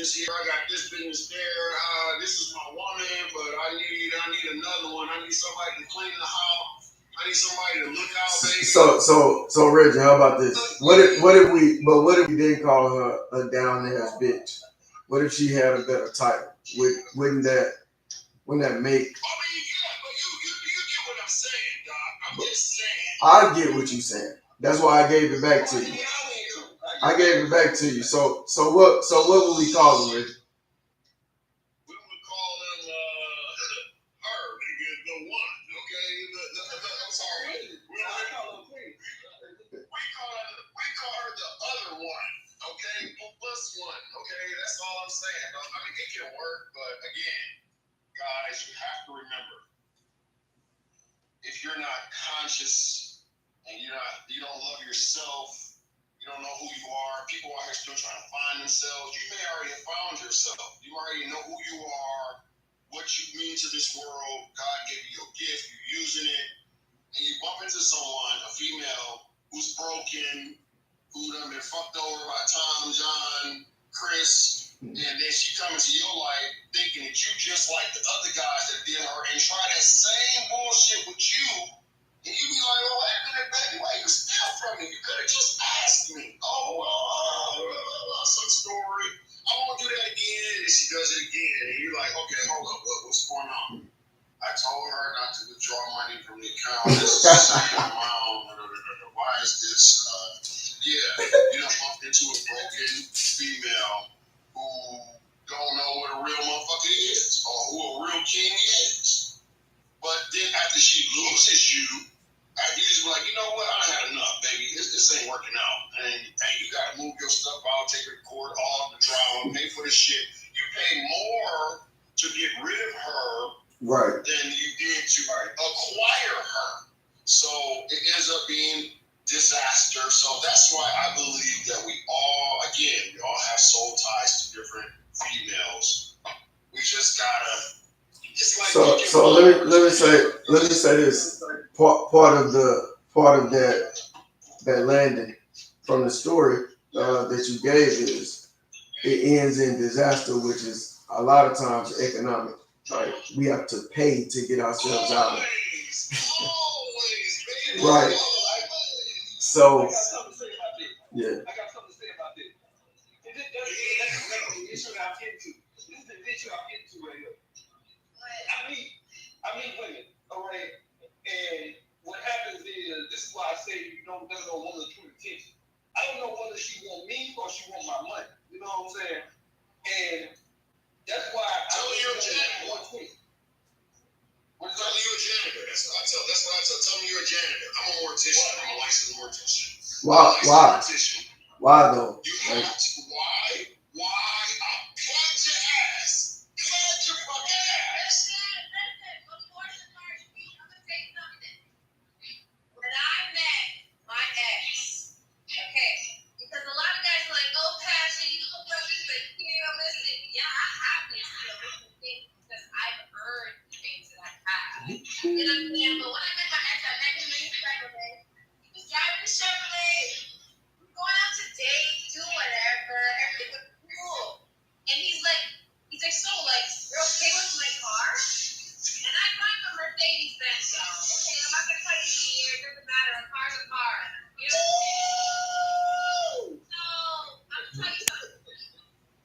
business here. I got this business there. This is my woman, but I need another one. I need somebody to clean the house. I need somebody to look out, baby. So Reggie, how about this? What if we didn't call her a down ass bitch? What if she had a better title? Wouldn't that make? I mean, yeah, but you get what I'm saying, dog. I'm just saying. I get what you're saying. That's why I gave it back to you. I gave it back to you. So what would we call him, Reggie? We would call him her, the one. Okay, I'm sorry. We call her the other one. Okay, plus one. Okay, that's all I'm saying. I mean, it can work, but again, guys, you have to remember, if you're not conscious and you don't love yourself, you don't know who you are. People out here still trying to find themselves. You may already have found yourself. You already know who you are, what you mean to this world. God gave you your gift. You're using it, and you bump into someone, a female who's broken, who done been fucked over by Tom, John, Chris, and then she come into your life thinking that you just like the other guys that did her and try that same bullshit with you, and you be like, oh, wait a minute, baby, why you steal from me? You could have just asked me. Some story. I won't do that again, and she does it again, and you're like, okay, hold up, what's going on? I told her not to withdraw money from the account. This is the same amount. Why is this? Yeah, you done bumped into a broken female who don't know what a real motherfucker is or who a real king is. But then after she loses you, you just be like, you know what? I done had enough, baby. This ain't working out. And you gotta move your stuff out, take your cord off the drama, pay for the shit. You pay more to get rid of her than you did to acquire her. So it ends up being disaster. So that's why I believe that we all have soul ties to different females. We just gotta. It's like so let me say this. Part of that landing from the story that you gave is it ends in disaster, which is a lot of times economic. Right? We have to pay to get ourselves out of it. Always. Right. So, yeah. I got something to say about this. That's the issue that I'm getting to. This is the issue I'm getting to right here. I meet women, all right? And what happens is, this is why I say you don't know woman's true intention. I don't know whether she want me or she want my money. You know what I'm saying? And that's why tell me you're a janitor. Tell me you're a janitor. That's what I tell. Tell me you're a janitor. I'm a mortician. I'm a licensed mortician. Why though? You have to. Why? Cut your ass. Cut your fucking ass. Before the start, I'm gonna say something. When I met my ex, okay, because a lot of guys are like, oh, Passion, you look like this materialistic. Yeah, I have materialistic things because I've earned things that I have. You know what I'm saying? But when I met my ex, I met him in his Chevrolet. He was driving the Chevrolet. We were going out to date, do whatever. Everything was cool. And he's like, so like, you're okay with my car? And I drive a Mercedes Benz, y'all. Okay, I'm not gonna tell you the year. It doesn't matter. A car's a car. You know? So I'm gonna tell you something.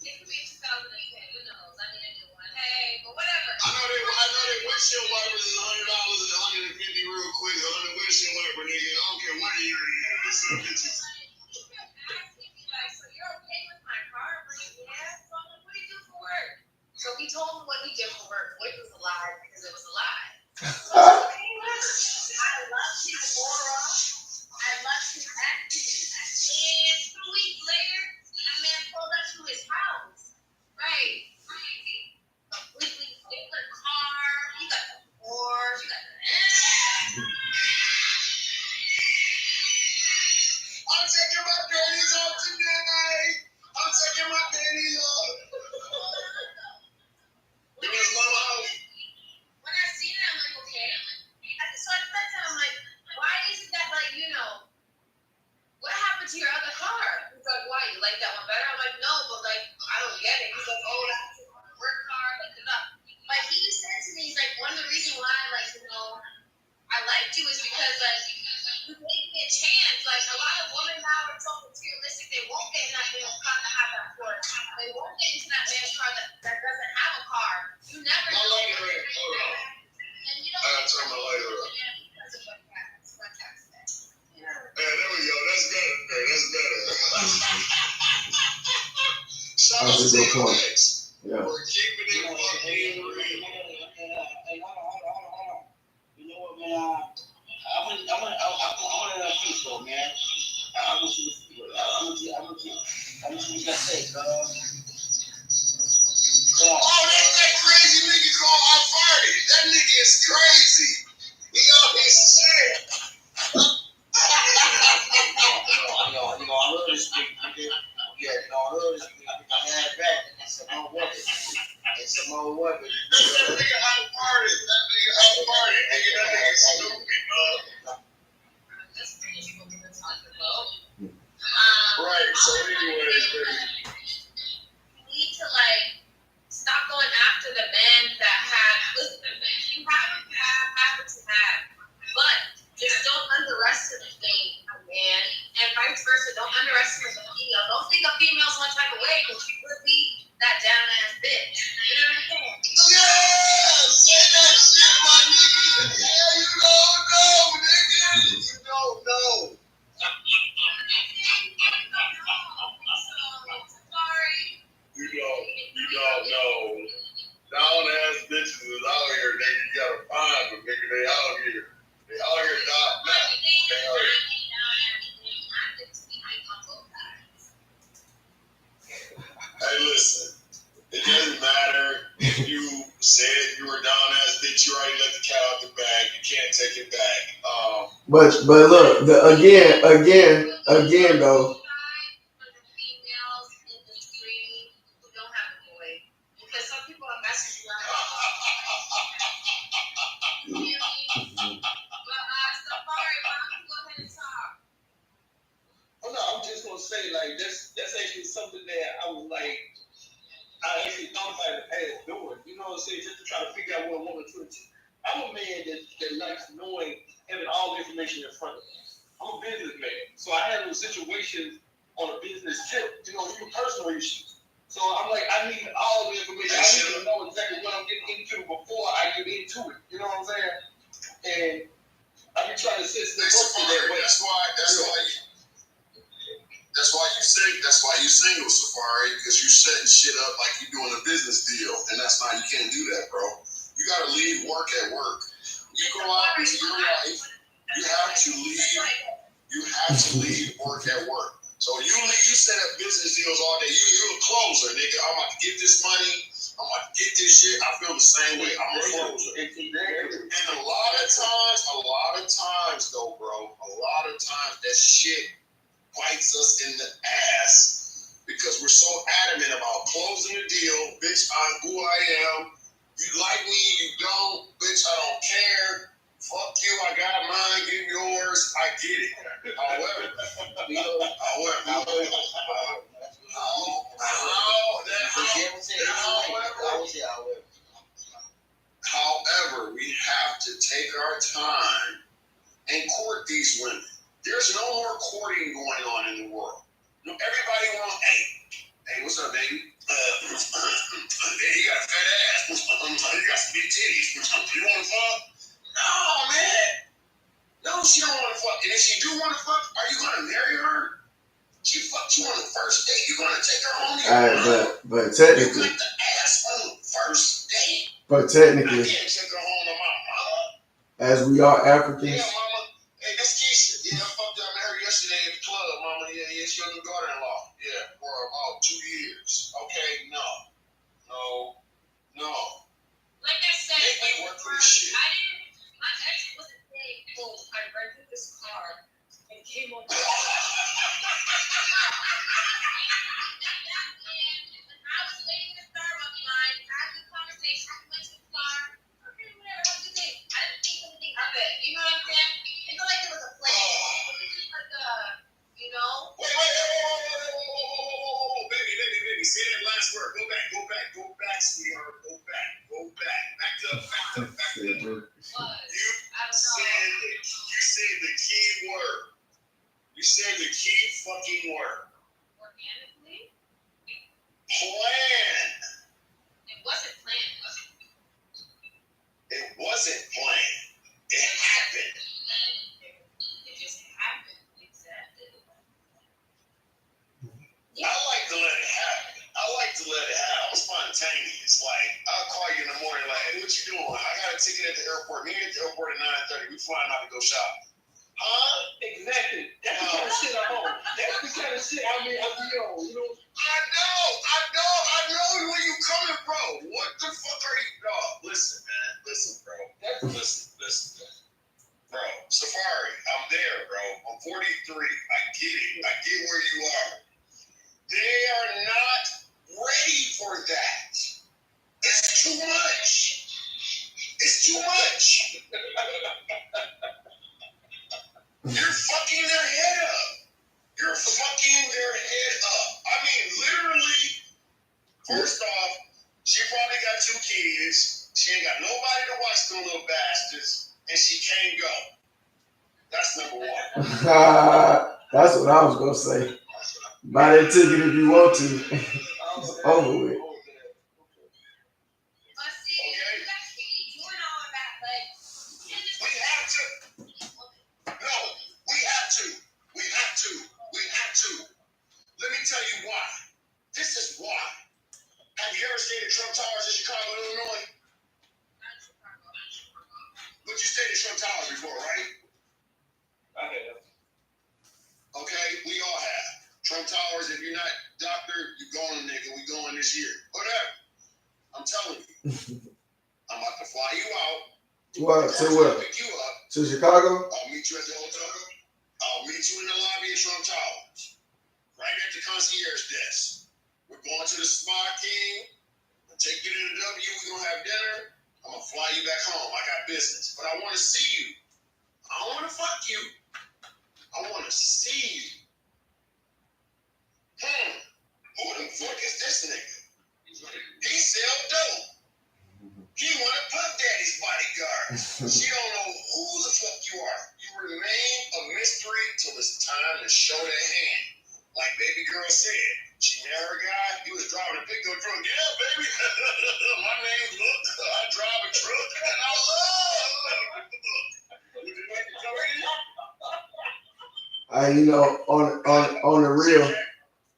It could be 2010. Who knows? I need a new one. Hey, but whatever. I know they windshield wipers is $100 and $150 real quick. Windshield wiper, nigga. I don't care what year it is. Some bitches. So you're okay with my car? I'm like, yeah. So I'm like, what do you do for work? So he told me what he did for work, which was a lie because it was a lie. So I love his aura. I love his acting. And 2 weeks later, that man pulled up to his house. Right. Completely different car. You got the Porsche. You got the like too is because like you gave me a chance. Like a lot of women now are so materialistic, they won't get in that man's car to have that Porsche. They won't get into that man's car that doesn't have a car. You never know. And you don't get turn my light on. because of what cat said. Yeah, there we go. That's better. That's better. Shout out to DMX. Yeah. For keeping it fucking real. Hey, hold on. You know what, man? I want to peace, though, man. I want you to say, Oh, that's that crazy nigga called Alfardi. That nigga is crazy. He on his shit. I love this nigga. Yeah, I love this nigga. I had it back and some more women. That nigga Alfardi. Nigga, that nigga stupid, That's crazy what we were talking about. Right, so anyways, baby. You need to like stop going after the men that have. Listen, you have what you have what you have, but just don't underestimate a man, and vice versa. Don't underestimate a female. Don't think a female's one type of way because she could be that down ass bitch. You know what I'm saying? Yeah, say that shit, my nigga. Yeah, you don't know, nigga. You don't know. Sorry. You don't know. Down ass bitches is out here, nigga. You gotta find them, nigga. They out here. They out here, not. They out here. Hey, listen. It doesn't matter if you said you were down ass bitch. You already let the cat out the bag. You can't take it back. But look, again though. Females in the stream who don't have a boy, because some people are messaging like, you know what I mean? But Safari, why don't you go ahead and talk? Oh no, I'm just gonna say like that's actually something that I was like I actually thought about in the past doing. You know what I'm saying? Just to try to figure out what a woman truly. I'm a man that likes knowing, having all the information in front of me. I'm a businessman, so I handle situations on a business tip. You know, even personal issues. So I'm like, I need all the information. I need to know exactly what I'm getting into before I get into it. You know what I'm saying? And I be trying to set stuff up for that way. That's why you single, Safari, because you setting shit up like you doing a business deal, and that's not. You can't do that, bro. You gotta leave work at work. You go out into your life. You have to leave work at work. So you set up business deals all day. You're a closer, nigga. I'm about to get this money. I'm about to get this shit. I feel the same way. I'm a closer. And a lot of times, though, bro, that shit bites us in the ass because we're so adamant about closing the deal. Bitch, I'm who I am. You like me, you don't. Bitch, I don't care. Fuck you, I got mine, get yours. I get it. However, we have to take our time and court these women. There's no more courting going on in the world. Everybody wants, hey, what's up, baby? Hey, you got a fat ass. You got some big titties. You want to fuck? No, man. No, she don't want to fuck. And if she do want to fuck, are you going to marry her? She fucked you on the first date. You're going to take her home. But technically. You got the ass on the first date. But technically. I can't take her home to my mama. As we are Africans. Yeah, mama. Hey, this Keisha. Yeah, I fucked up her yesterday at the club, mama. Yeah, she's your new daughter-in-law. Yeah, for about 2 years. Okay, no. Like I said, make me work for this shit. My ex wasn't saying, oh, I rented this car and came on the I was waiting in the Starbucks line, had the conversation, I went to the car, okay, whatever, what do you think? I didn't think anything of it. You know what I'm saying? It's not like it was a play. It was just like you know? Wait, baby, say that last word. Go back, sweetheart. Go back. Back up. What? You said it. said the key word. You said the key fucking word. Organically? Plan. It wasn't planned, was it? It wasn't planned. It happened. It just happened. Exactly. I like to let it happen. I like to let it happen. I'm spontaneous. Like, I'll call you in the morning, like, hey, what you doing? I got a ticket at the airport. Meet me at the airport at 9:30. We flying out to go shopping. Huh? Exactly. That's the kind of shit I'm on. That's the kind of shit I be on, you know? I know where you coming from. What the fuck are you, dog? Listen, man. Listen, bro. Listen. Bro, Safari, I'm there, bro. I'm 43. I get it. I get where you are. They are not ready for that. It's too much. It's too much. You're fucking their head up. You're fucking their head up. I mean, literally, first off, she probably got 2 kids. She ain't got nobody to watch them little bastards. And she can't go. That's number 1. That's what I was gonna say. Buy that ticket if you want to. It's over with. But see, you guys keep doing all of that, but you just We have to. No, we have to. We have to. We have to. Let me tell you why. This is why. Have you ever stayed at Trump Towers in Chicago, Illinois? But you stayed at Trump Towers before, right? I have. Okay, we all have. Trump Towers, if you're not doctor, you going, nigga. We going this year. Whatever. I'm telling you. I'm about to fly you out. Well, to where? Pick you up. To Chicago? I'll meet you at the hotel. I'll meet you in the lobby at Trump Towers. Right at the concierge desk. We're going to the Smart King. I'll take you to the W. We're going to have dinner. I'm going to fly you back home. I got business. But I want to see you. I don't want to fuck you. I want to see you. Who the fuck is this nigga? He sell dope. He want to Puff Daddy's bodyguard. She don't know who the fuck you are. You remain a mystery till it's time to show that hand. Like baby girl said, she met her guy. He was driving a pickup truck. Yeah, baby. My name's Look. I drive a truck and I love. You know,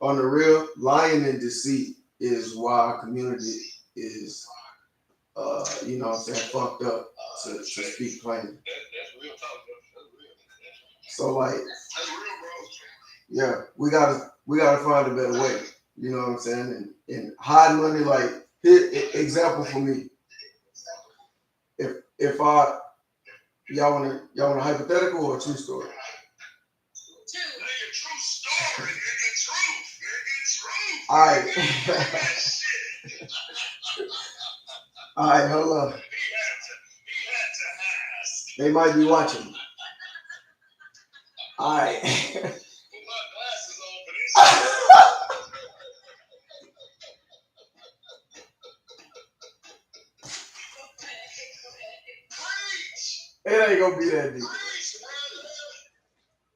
on the real, lying and deceit is why our community is, you know what I'm saying, fucked up, to speak plainly. That's real talk, bro. That's real. So like, That's real, bro. yeah, we gotta find a better way. You know what I'm saying? And hide money, like, here, example for me. If y'all want a hypothetical or a true story? Nigga, true story. Nigga, truth. All right. All right, hold on. He had to ask. They might be watching. All right. Put my glasses on for this. Preach. It ain't gonna be that deep. Preach, brother.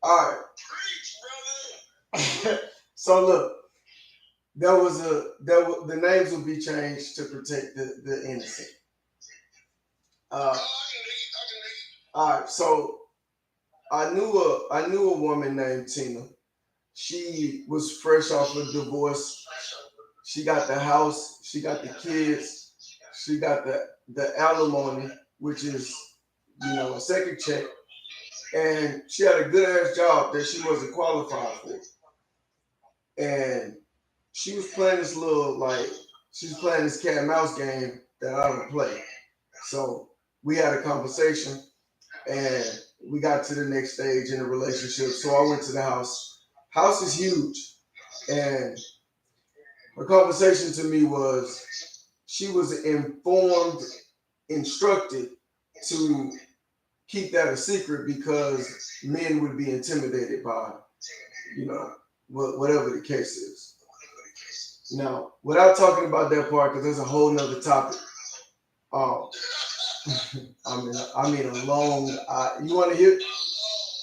All right. Preach, brother. So look, the names will be changed to protect the innocent. All right. So I knew a woman named Tina. She was fresh off a divorce. She got the house. She got the kids. She got the alimony, which is, you know, a second check. And she had a good ass job that she wasn't qualified for. And she was playing this cat and mouse game that I don't play. So we had a conversation and we got to the next stage in the relationship. So I went to the house. House is huge. And her conversation to me was, she was instructed to keep that a secret because men would be intimidated by, you know, whatever the case is. Now, without talking about that part, because there's a whole nother topic. I mean a long. You want to hear?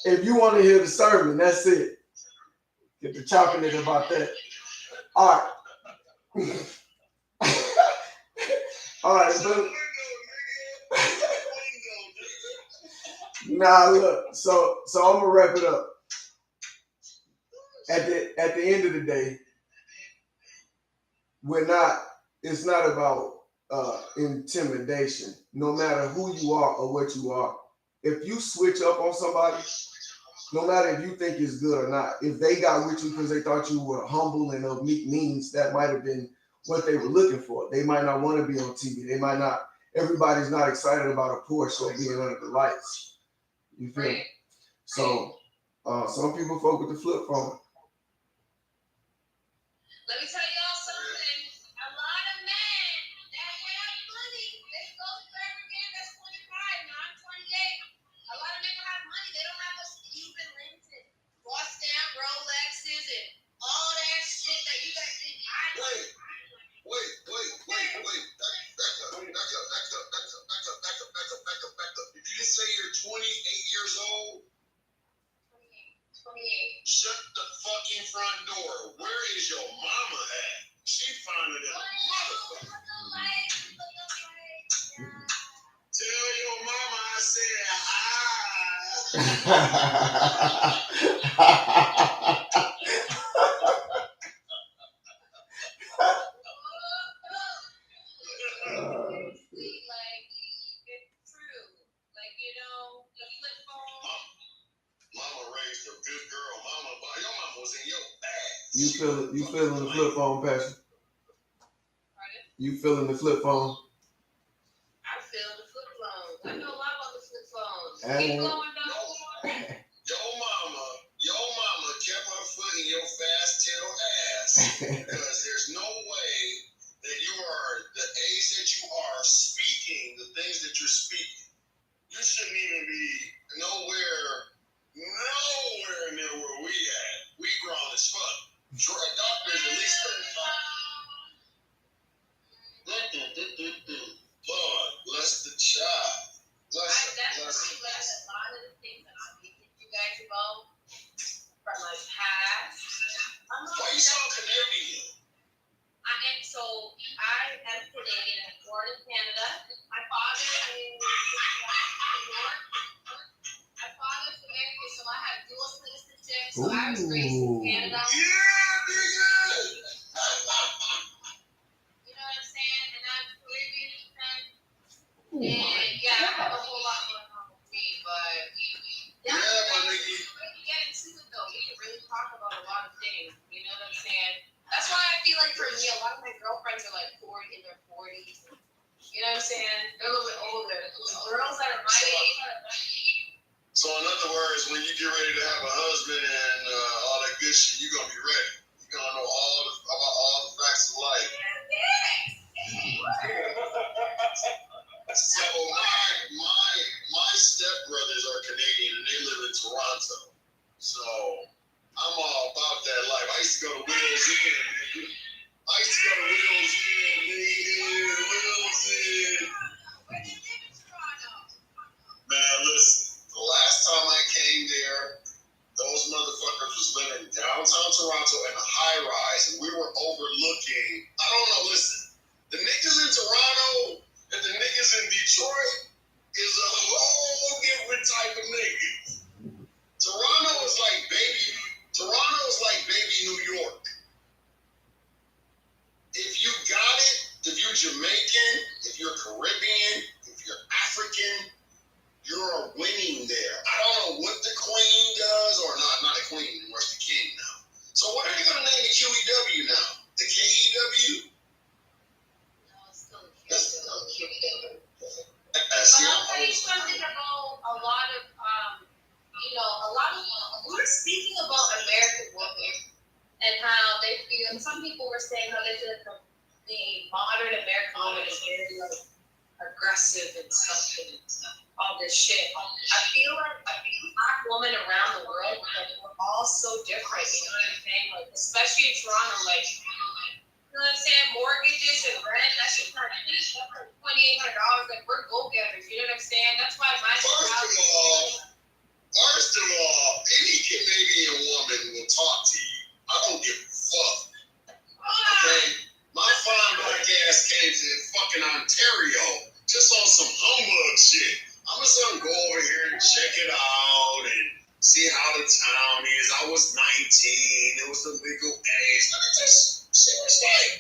If you want to hear the sermon, that's it. Get the chopping it about that. All right. All right, but nah, look. So I'm gonna wrap it up. At the end of the day, it's not about intimidation. No matter who you are or what you are, if you switch up on somebody, no matter if you think it's good or not, if they got with you because they thought you were humble and of meek means, that might have been what they were looking for. They might not want to be on TV. They might not. Everybody's not excited about a Porsche or being under the lights. You feel me? So some people fuck with the flip phone. Let me tell y'all something. A lot of men that have money, they go to every game that's 25. Now I'm 28. A lot of men that have money, they don't have those Cuban links and bust down Rolexes and all that shit that you guys think I like. Wait. Back up. Did you just say you're 28 years old? 28. Shut the fucking front door. Where is your mama at? She finer than a motherfucker. Tell your mama I said hi. Like, it's true. Like, you know, the flip phone. Mama raised a good girl. Your mama was in your ass. You feeling the flip phone, Passion? Pardon? You feeling the flip phone? I feel the flip phone. I know a lot about the flip phone. Keep going down. Your mama kept her foot in your fast tail ass because there's no way that you are the age that you are speaking the things that you're speaking. You shouldn't even be nowhere near where we at. We grown as fuck. Doctor's at least 35. Lord, bless the child. I definitely learned a lot of the things that I'm speaking to you guys about from my past. Why you so Canadian? I am Canadian. I'm born in Canada. My father is American. So I have dual citizenship. So I was raised in Canada. Yeah, nigga! You know what I'm saying? And I'm Caribbean descent. And yeah, I have a whole lot going on with me, but Yeah, my nigga. we get into it though. We can really talk about a lot of things. You know what I'm saying? That's why I feel like for me, a lot of my girlfriends are like 40 in their 40s. You know what I'm saying? They're a little bit older. The girls that are my age. So in other words, when you get ready to have a husband and all that good shit, you're gonna be ready. You're gonna know about all the facts of life. So my stepbrothers are Canadian and they live in Toronto. So I'm all about that life. I used to go to Wheels Inn. Man, listen. The last time I came there, those motherfuckers was living downtown Toronto in a high rise, and we were overlooking. I don't know. Listen, the niggas in Toronto and the niggas in Detroit is a whole different type of niggas. Toronto is like baby New York. If you got it, if you're Jamaican, if you're Caribbean, if you're African, you're winning there. I don't know what the queen does, or not a queen, where's the king now? So what are you going to name the QEW now? The KEW? No, it's still QEW. That's I'll tell you something about a lot of, we're speaking about American women and how they feel. Some people were saying how they feel like the modern American woman is very like aggressive and stuff and all this shit. I feel like black women around the world, like, we're all so different. You know what I'm saying? Like, especially in Toronto, like, you know what I'm saying? Mortgages and rent, that shit's not cheap. That's like $2,800. Like, we're go-getters. You know what I'm saying? That's why my First of all, check it out and see how the town is. I was 19. It was the legal age. Look at this. Shit was like,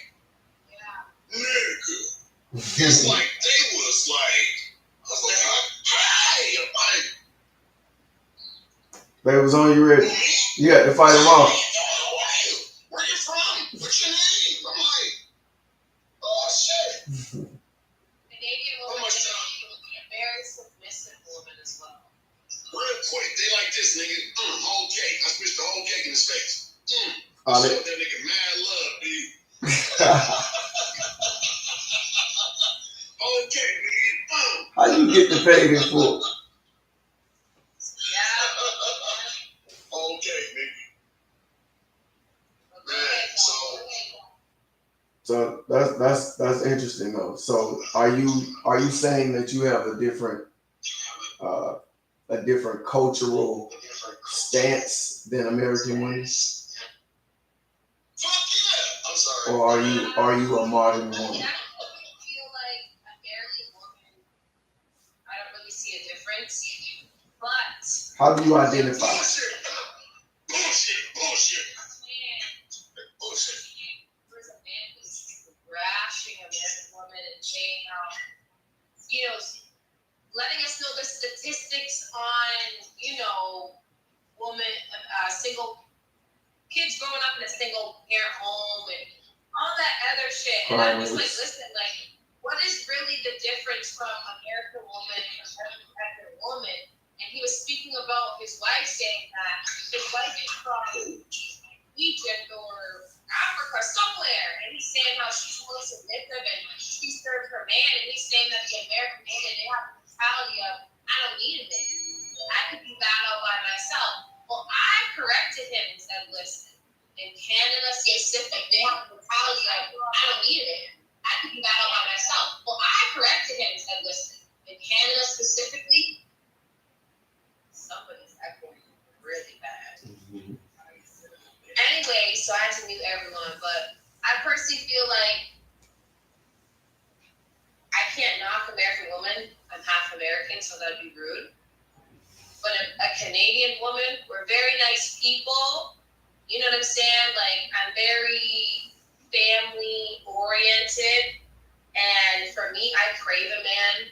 nigga. It's like they was like, I was like, hey, I'm like, They was on you ready. You had to fight them off. Where you from? What's your name? I'm like, oh shit. Canadian woman is a very submissive woman as well. Real quick, they like this, nigga. Whole cake. I switched the whole cake in his face. Oh, Showed that nigga mad love, dude. Whole cake, nigga. How you get the paid in full? Whole cake, nigga. Man, So that's interesting though. So are you saying that you have a different cultural stance than American women? fuck yeah. I'm sorry. Or are you a modern woman? I feel like American woman, I don't really see a difference, but How do you identify? Bullshit. there's a man who's thrashing American women and saying how, letting us know the statistics on, woman, single kids growing up in a single parent home and all that other shit. And I'm just like, listen, like, what is really the difference from American woman and American woman? And he was speaking about his wife saying that his wife is from Egypt or Africa somewhere, and he's saying how she's more submissive and she serves her man, and he's saying that the American woman, they have the mentality of, I don't need a man. I could be bad all by myself. Well, I corrected him and said, listen, in Canada specific, they have the mentality of, I don't need a man. I could be bad all by myself. Well, I corrected him and said, listen, in Canada specifically, somebody's echoing really bad. Anyway, so I had to mute everyone, but I personally feel like I can't knock American woman. I'm half American, so that'd be rude. But a Canadian woman, we're very nice people. You know what I'm saying? Like, I'm very family oriented. And for me, I crave a man.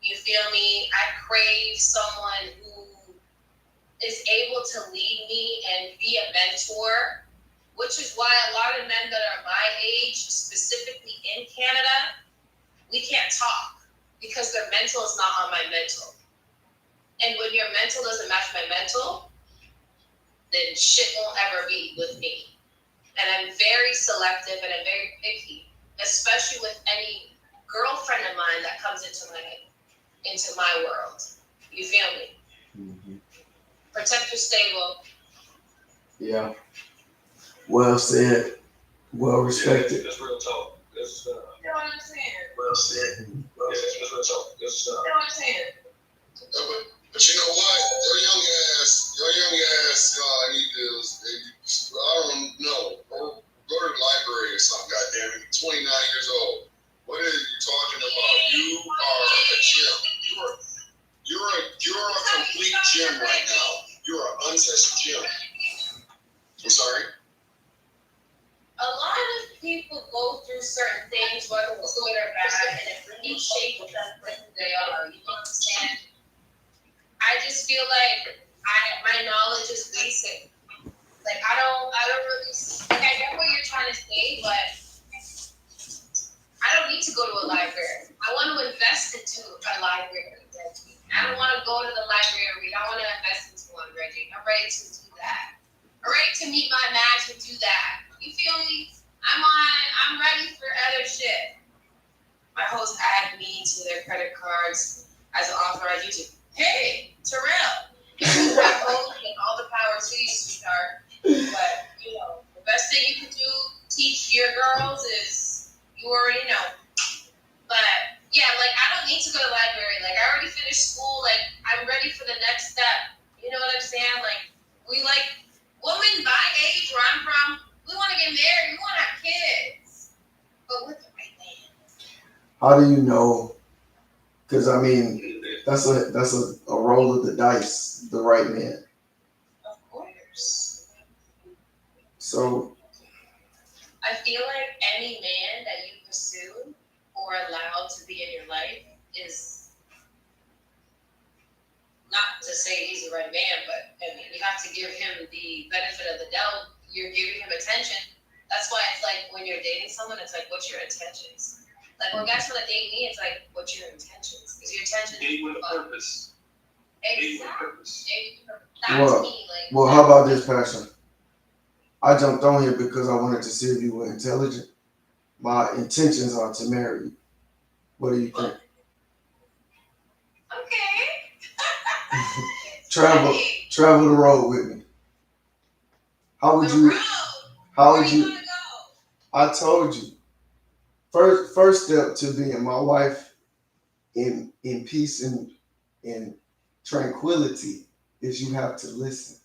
You feel me? I crave someone who is able to lead me and be a mentor, which is why a lot of men that are my age, specifically in Canada, we can't talk because their mental is not on my mental. And when your mental doesn't match my mental, then shit won't ever be with me. And I'm very selective and I'm very picky, especially with any girlfriend of mine that comes into my world. You feel me? Mm-hmm. Protect your stable. Yeah. Well said. Well respected. That's real talk. That's You know what I'm saying? Well said. that's real talk. That's You know what I'm saying? But you know what? Your young ass, need to, I don't know, go to the library or something, goddamn it. 29 years old. What are you talking about? You are a gym. You're a complete gym right now. You're an untested gym. I'm sorry? A lot of people go through certain things, whether it's good or bad, and it really shapes them who they are. You know what I'm saying? I just feel like my knowledge is basic. Like I don't really. Like I get what you're trying to say, but I don't need to go to a library. I want to invest into a library. I don't want to go to the library and read. I want to invest into one, Reggie. I'm ready to do that. I'm ready to meet my match and do that. You feel me? I'm ready for other shit. My hosts add me to their credit cards as an authorized user. Hey, Terrell, you have host and all the power to you, sweetheart. But, the best thing you can do, teach your girls is, you already know. But, yeah, like, I don't need to go to the library. Like, I already finished school. Like, I'm ready for the next step. You know what I'm saying? Like, we like, women my age, where I'm from, we want to get married. We want to have kids. But with the right man. How do you know? Because, I mean, That's a roll of the dice, the right man. Of course. So I feel like any man that you pursue or allow to be in your life is not to say he's the right man, but I mean, you have to give him the benefit of the doubt. You're giving him attention. That's why it's like when you're dating someone, it's like, what's your intentions? Like when guys want to date me, it's like, what's your intentions? Because your intentions. Date with a purpose. Date with a purpose. That's me. Like, well, how about this, Passion? I jumped on here because I wanted to see if you were intelligent. My intentions are to marry you. What do you think? Okay. Travel the road with me. How would you? How would you? I told you. First step to being my wife in peace and in tranquility is you have to listen.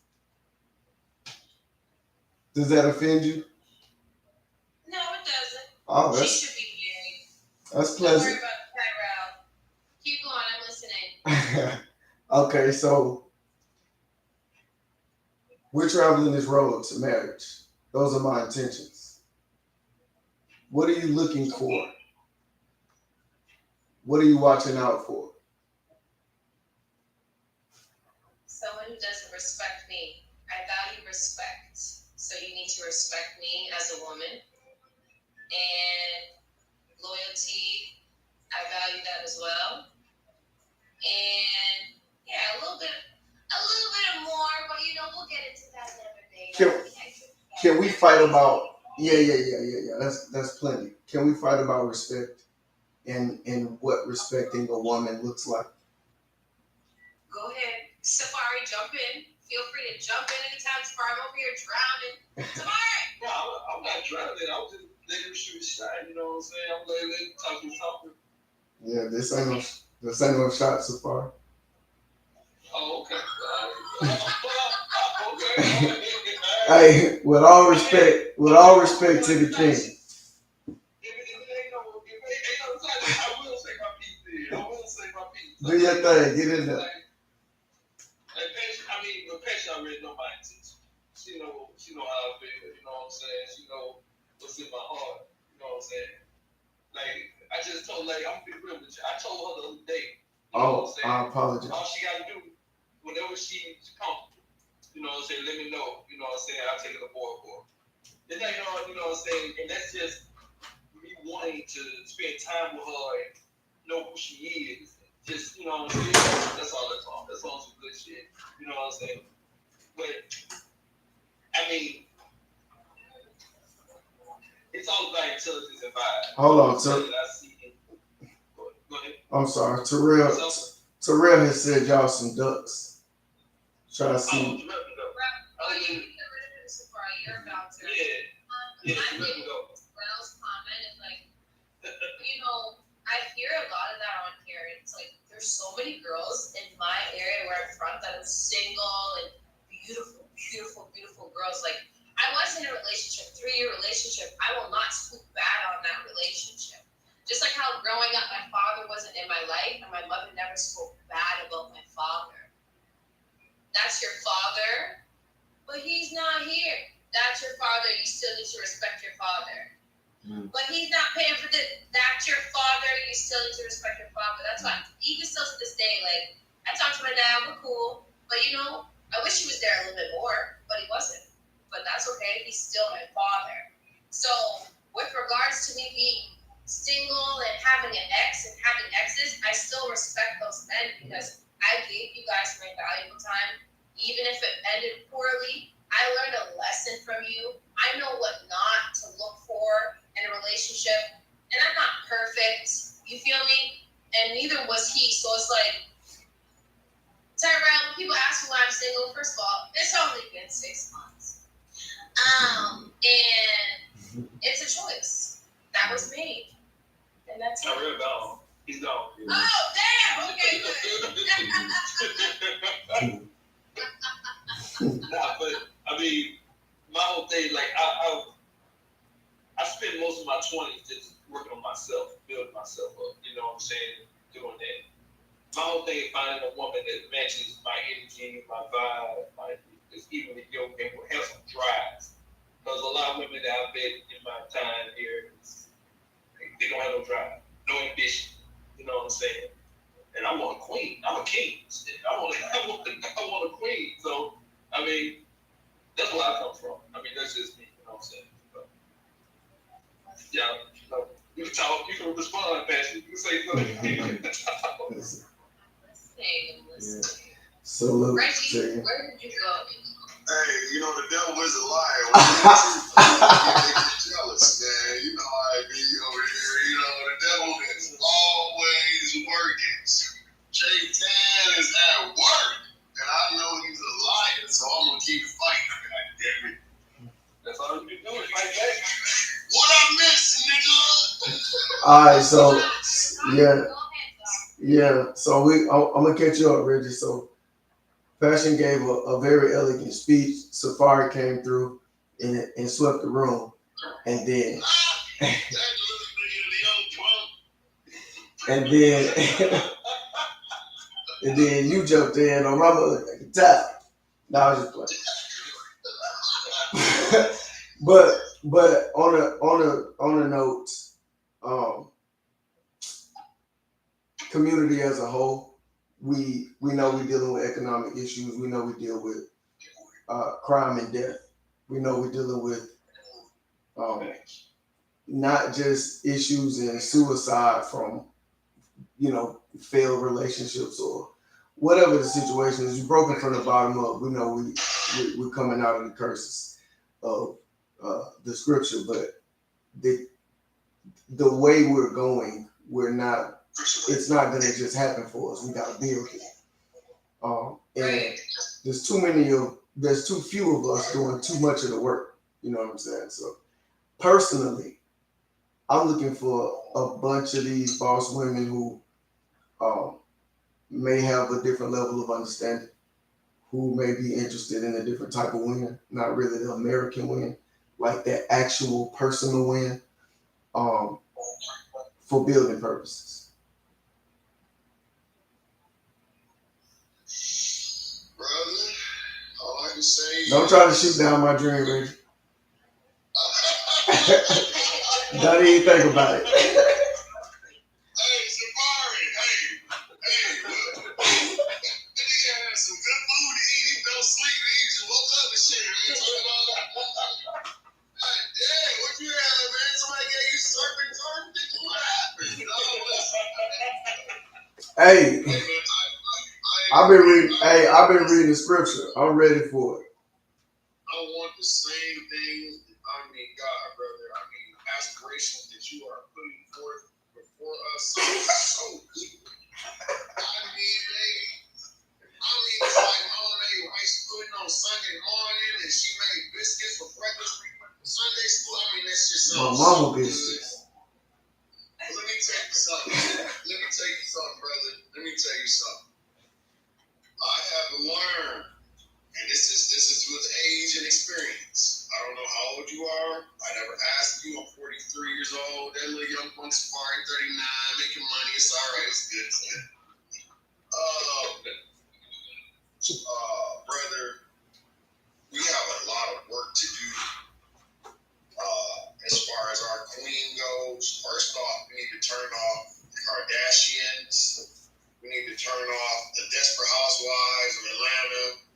Does that offend you? No, it doesn't. Oh, she should be married. That's pleasant. Don't worry about Tyrell. Keep going, I'm listening. Okay, so we're traveling this road to marriage. Those are my intentions. What are you looking for? What are you watching out for? Someone who doesn't respect me. I value respect. So you need to respect me as a woman. And loyalty, I value that as well. And yeah, a little bit more, but we'll get into that another day. Can we fight about? Yeah. That's plenty. Can we fight about respect and what respecting a woman looks like? Go ahead, Safari, jump in. Feel free to jump in anytime. Safari, I'm over here drowning. Safari. No, I'm not drowning. I'm just letting him shoot his shot. You know what I'm saying? I'm letting him talk his something. Yeah, this ain't no shot, Safari. Oh, okay. Okay. Hey, with all respect to the king. I will say my piece. Do your thing. Get in there. But Passion already know my intentions. She know how I feel. You know what I'm saying? She know what's in my heart. You know what I'm saying? Like I just told, I'm gonna be real with you. I told her the other day. You know what I'm saying? I apologize. All she gotta do, whenever she's comfortable, you know what I'm saying, let me know. You know what I'm saying? I'll take it aboard for her. Then you know what I'm saying? And that's just me wanting to spend time with her and know who she is. Just, you know what I'm saying? That's all. That's all some good shit. You know what I'm saying? But it's all about intelligence and vibe. Hold on, sir. Go ahead. I'm sorry. Terrell has said y'all some ducks. Try to see. Yeah. I think Ralph's comment is like, I hear a lot of that on here. It's like there's so many girls in my area where I'm from that are single and beautiful, beautiful, beautiful girls. Like I was in a relationship, 3-year relationship. I will not speak bad on that relationship. Just like how growing up, my father wasn't in my life and my mother never spoke bad about my father. That's your father, but he's not here. That's your father. You still need to respect your father. But he's not paying for this. That's your father. You still need to respect your father. That's why, even still to this day, like, I talk to my dad, we're cool. But, I wish he was there a little bit more, but he wasn't. But that's okay. He's still my father. So, with regards to me being single and having an ex and having exes, I still respect those men because I gave you guys my valuable time. Even if it ended poorly, I learned a lesson from you. I know what not to look for in a relationship. And I'm not perfect. You feel me? And neither was he. So it's like, Tyrell, when people ask me why I'm single, first of all, it's only been 6 months. And it's a choice that was made. And that's it. Tyrell gone. He's gone. Oh, damn! Okay, good. Nah, but my whole thing, like I spent most of my 20s just working on myself, building myself up. You know what I'm saying? Doing that. my whole thing is finding a woman that matches my energy, my vibe, is evenly yoked and will have some drive. Because a lot of women that I've met in my time here, they don't have no drive, no ambition. You know what I'm saying? And I want a queen. I'm a king. I want a queen. So, I mean, that's where I come from. I mean, that's just me. You know what I'm saying? But, yeah. So, you can talk. You can respond, Passion. You can say something. Listening. Salute. Reggie, where did you go? Hey, you know, the devil is a liar. They get jealous, man. You know how I be over here. You know, the devil is always working. J-Tan is at work. And I know he's a liar, so I'm going to keep fighting. God damn it. That's all you can do is fight back. What I miss, nigga? Alright, so, yeah. So I'm going to catch you up, Reggie. So, Passion gave a very elegant speech. Safari came through and swept the room. And then... and then you jumped in on my motherfucking top. No, I was just playing. but on a note, community as a whole, we know we're dealing with economic issues. We know we deal with crime and death. We know we're dealing with not just issues in suicide from, failed relationships or whatever the situation is. You're broken from the bottom up. We know we're coming out of the curses of the scripture, but the way we're going, it's not going to just happen for us. We got to build it. And there's too few of us doing too much of the work. You know what I'm saying? So personally, I'm looking for a bunch of these boss women who may have a different level of understanding, who may be interested in a different type of win, not really the American win, like that actual personal win, for building purposes. Brother, all I can say Don't try to shoot down my dream, Reggie. Don't even think about it. Hey, Safari, look. That nigga had some good food to eat. He fell asleep. He just woke up and shit. You talking about that? God damn, what you had, man? Somebody gave you serpent turn? Nigga, what happened? Hey, I've been reading scripture. I'm ready for it. I want the same thing. God, brother. Aspirations that you are putting forth before us so good. It's like mama made rice pudding on Sunday morning and she made biscuits for breakfast for Sunday school. That's just my mama biscuits. Let me tell you something, brother. Let me tell you something. I have learned, and this is with age and experience. I don't know how old you are. I never asked you. I'm 43 years old. That little young punk Safari, 39, making money. It's all right. It's good. Brother, we have a lot of work to do. As far as our queen goes, first off, we need to turn off the Kardashians. We need to turn off the Desperate Housewives of Atlanta.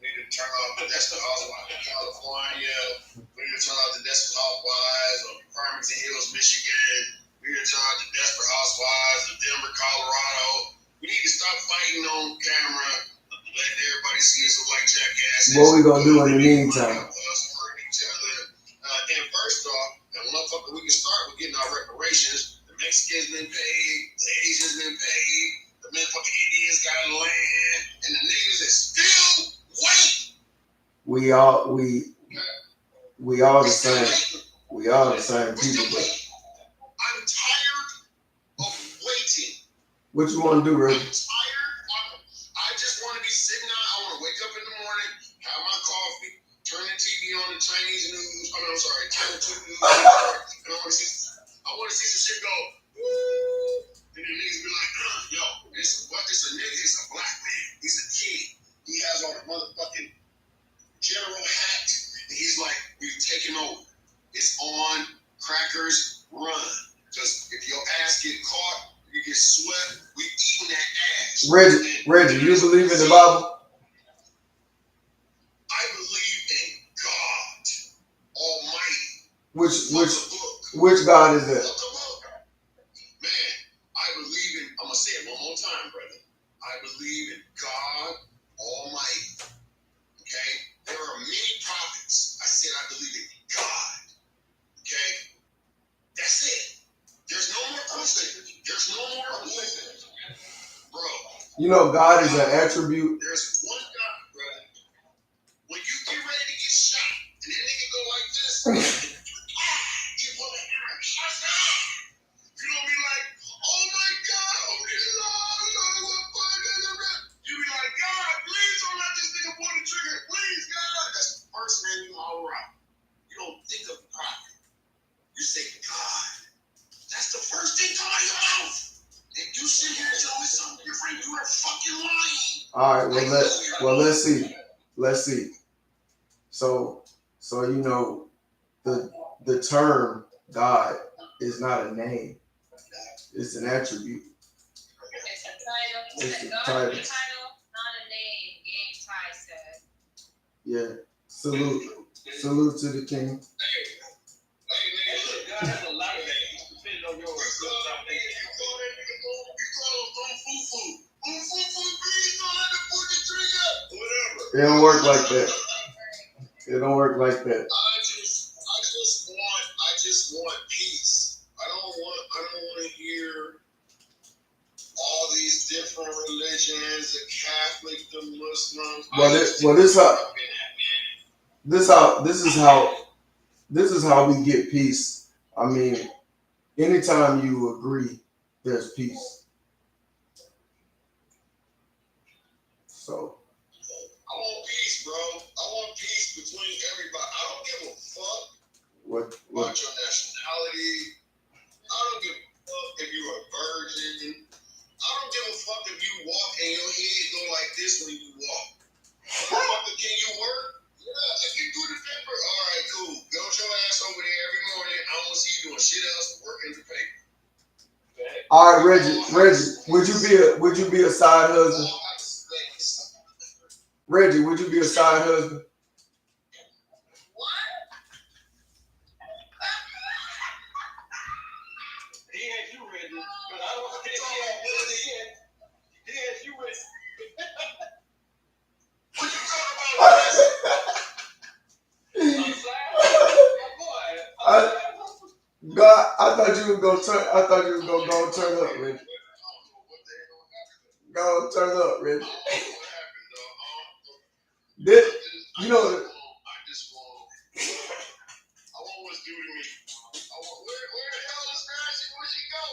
We need to turn off the Desperate Housewives of California. We need to turn off the Desperate Housewives of Farmington Hills, Michigan. We need to turn off the Desperate Housewives of Denver, Colorado. We need to stop fighting on camera, letting everybody see us look like jackasses. What we gonna do in the meantime? Hurting each other. And first off, motherfucker, we can start with getting our reparations. The Mexicans been paid, the Asians been paid, the motherfucking Indians got land, and the niggas is still waiting. We all the same. We all the same people, but I'm tired of waiting. What you want to do, Reggie? I'm tired. I just want to be sitting out. I want to wake up in the morning, have my coffee, turn the TV on the Chinese news. Turn the news. And I want to see some shit go. Woo! And the niggas be like, yo, It's a nigga. It's a black man. He's a kid. He has on a motherfucking general hat, and he's like, we've taken over. It's on. Crackers, run. Because if your ass get caught, you get swept. We eating that ass. Reggie, you believe in the Bible? I believe in God Almighty. Which God is that? Man, I believe in. I'm gonna say it one more time, brother. I believe in God Almighty. Okay, there are many prophets. I said I believe in God. Okay, that's it. There's no more question. There's no more question, bro. You know, God is an attribute. There's one God, brother. When you get ready to get shot, and that nigga go like this, you pull the hammer, shut down. You don't be like, oh my God, okay, Lord, you be like, God, please don't let this nigga pull the trigger, please, God. That's the first name you holler out. You don't think of prophet. You say God. That's the first thing come out of your mouth. If you sit here and tell me something different, you are fucking lying. All right, let's see. Let's see. So you know, the term God is not a name. It's an attribute. It's a title, not a name. Game Ty said. Yeah. Salute to the king. God has a lot of names. Depending on your It don't work like that. It don't work like that. I just want peace. I don't want to hear all these different religions, the Catholic, the Muslims. This is how we get peace. I mean, anytime you agree, there's peace. So I want peace, bro. I want peace between everybody. I don't give a fuck about your nationality. I don't give a fuck if you're a virgin. I don't give a fuck if you walk and your head go like this when you walk. Motherfucker, can you work? Yeah, if you do the paper, all right, cool. Go your ass over there every morning. I don't see you doing shit else but working the paper. All right, Reggie, would you be a side husband? Reggie, would you be a side husband? He asked you, Reggie, but I don't think he asked you, Reggie. What you talking about? God, I thought you was gonna go turn up, Reggie. Go turn up, Reggie. You know, I just want. I want what's due to me. Where the hell is Magic? Where'd she go?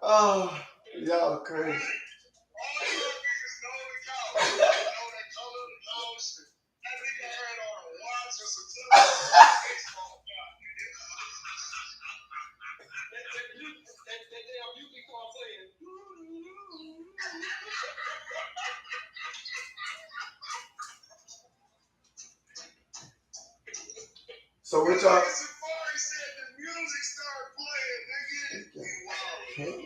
oh, y'all crazy. So what y'all? Safari said the music started playing, nigga. Wow.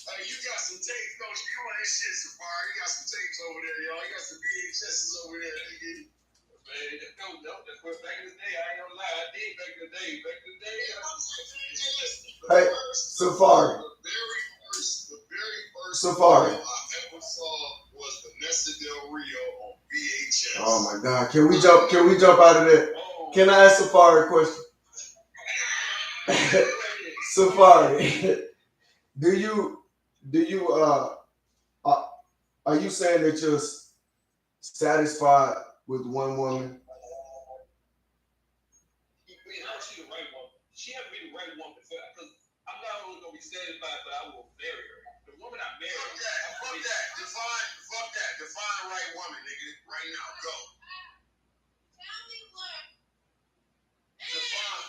Hey, you got some tapes, don't you? You want this shit, Safari? You got some tapes over there, y'all. You got some VHSs over there, nigga. Man, that's back in the day. I ain't gonna lie, I did back in the day. Hey, Safari. The very first Safari. I ever saw was Vanessa Del Rio on VHS. Oh my God! Can we jump out of there? Can I ask Safari a question? Safari, do you are you saying that you're satisfied with one woman? have to be the right woman because I'm not only gonna be satisfied, but I will marry her. The woman I marry. Fuck that. Define right woman, nigga. Right now, go. Tell me what. Define.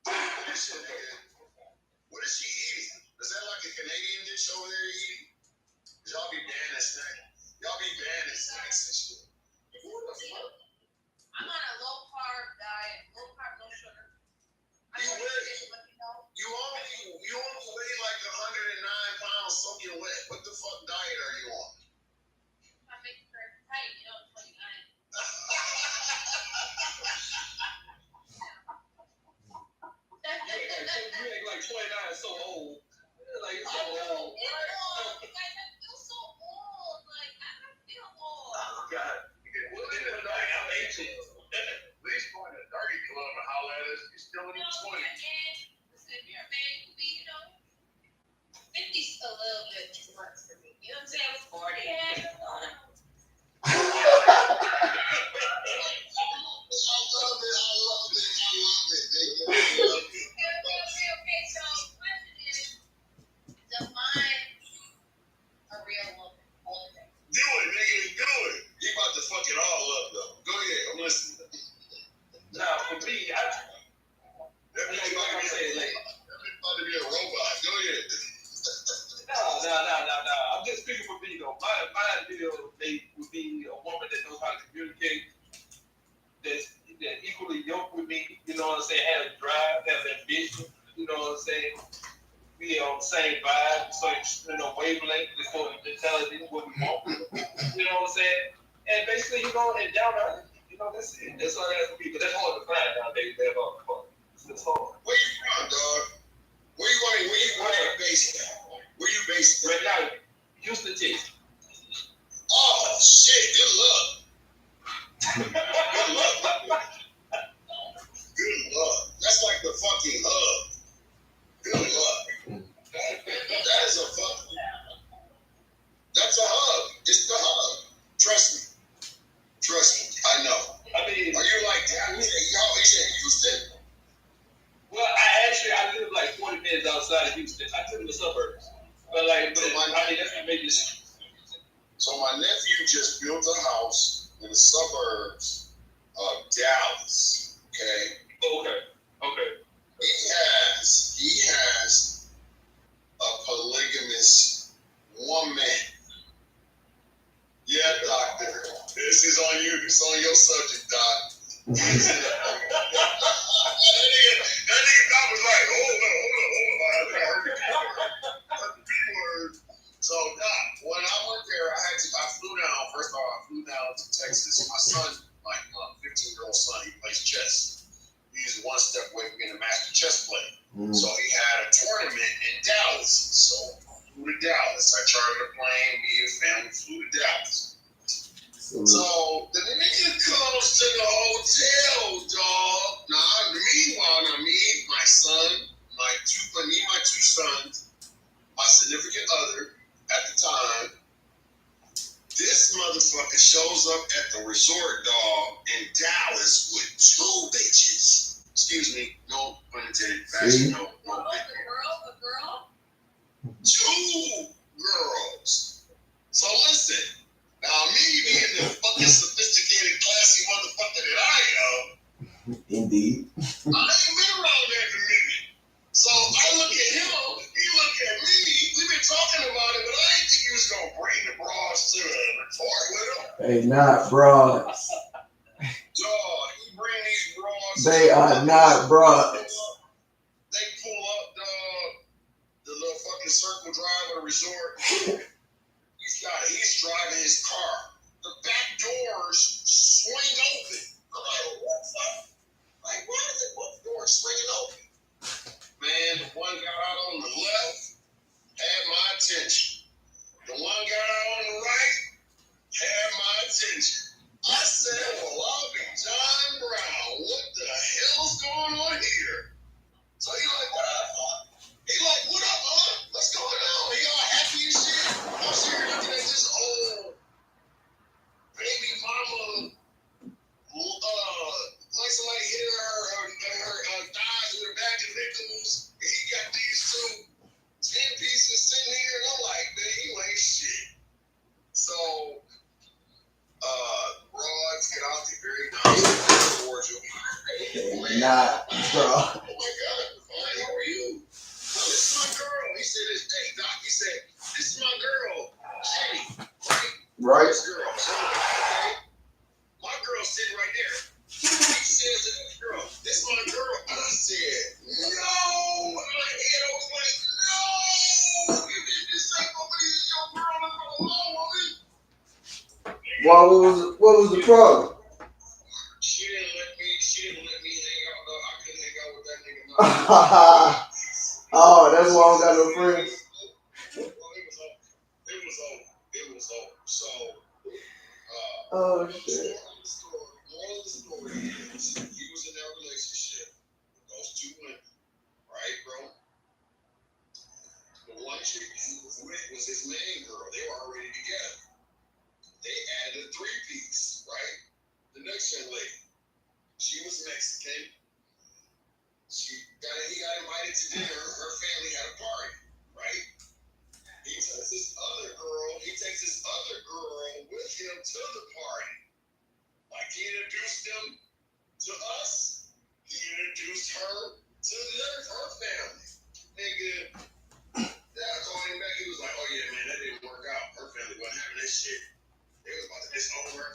That shit, nigga. What is she eating? Is that like a Canadian dish over there eating? Y'all be banning snacks. Y'all be banning snacks and shit. What the fuck? I'm on a low carb diet. Low carb, no sugar. You only weigh like 109 pounds soaking wet. What the fuck diet are you on? I'm making her tight, 29. You ain't like 29, so old. Like you're so old. It's old. You guys, I feel so old. Like, I don't feel old. Oh, God. I'm ancient. At least going to the dirty club and holler at us. You're still in your 20s. Listen, if you're a man, you be, 50's a little bit too much for me. You know what I'm saying? I was 40 and I love it. Okay, so the question is, define a real woman. Do it, nigga. Do it. You about to fuck it all up, though. Go ahead. I'm listening. Now, for me, That nigga about to be a robot. Go ahead. No. I'm just speaking for me, though. My ideal mate would be a woman that knows how to communicate, that's equally yoked with me, you know what I'm saying, has a drive, has ambition, you know what I'm saying, be on the same vibe, same wavelength, the sort of mentality, what we want, you know what I'm saying, and basically, and down to earth, that's it. That's all that has to be, but that's hard to find nowadays. That's hard. It's hard. Where you from, dog? Where you based at? Where you based at? Right now, Houston, Texas. Oh, shit. Good luck. Good luck. That's like the fucking hub. Good luck. That is a fucking... That's a hub. It's the hub. Trust me. I know. I mean... Are you like that? You said Houston? Well, I live like 40 minutes outside of Houston. I live in the suburbs. But that's the biggest... So my nephew just built a house in the suburbs of Dallas. Okay. He has a polygamous woman. Yeah, doctor. This is on you. It's on your subject, doc. That nigga doc was like, hold on. So, doc, when I went there, I flew down. First of all, I flew down to Texas. My son, my 15-year-old son, he plays chess. He's one step away from being a master chess player. So he had a tournament in Dallas. So I flew to Dallas. I chartered a plane. Me and family flew to Dallas. So the nigga comes to the hotel, dog. Meanwhile, me, my son, my two sons, my significant other at the time, this motherfucker shows up at the resort, dog, in Dallas with two bitches. Excuse me, no pun intended. Fashion, no. A girl? Two girls. So listen. Now, me being the fucking sophisticated, classy motherfucker that I am, indeed, I ain't been around there in a minute. So I look at him, he look at me, we've been talking about it, but I didn't think he was going to bring the broads to the resort with him. They not broads. Dog, he bring these broads. They are not broads. They pull up, dog, the little fucking circle drive of the resort. He's driving his car. The back doors swing open. I'm like, what the fuck? Like, why is it both doors swinging open? Man, the one got out on the left, had my attention. The one got out on the right, had my attention. I said, well, I'll be John Brown. What the hell's going on here? So he like, what up? He like, what up, huh? What's going on? He all happy and shit. I'm sitting here looking at this old baby mama, like somebody hit her thighs with a nickels, and he got these 10 pieces sitting here, and I'm like, man, you ain't shit. So, broads get out the very nice, cordial. Nah, bro. Oh my God, fine, how are you? Oh, this is my girl. He said, hey, Doc, he said, this is my girl, Jenny, right? Right. This girl. So, okay, my girl's sitting right there. He says to this girl, this is my girl. And I said, no. And my head, I was like, no. You did this ain't nobody is your girl and go along with me. Well, what was the problem? She didn't let me hang out. I couldn't hang out with that nigga. Oh, that's why I don't got no friends. Well, it was over. So, Oh shit. moral of the story is he was in that relationship with those two women, right, bro? The one chick he was with was his main girl. They were already together. They added a 3-piece, right? The next young lady, she was Mexican. He got invited to dinner. Her family had a party, right? He takes this other girl with him to the party. Like he introduced them to us. He introduced her to her family. Nigga, Dad called him back. He was like, oh yeah, man, that didn't work out. Her family wasn't having this shit. They was about to disown her.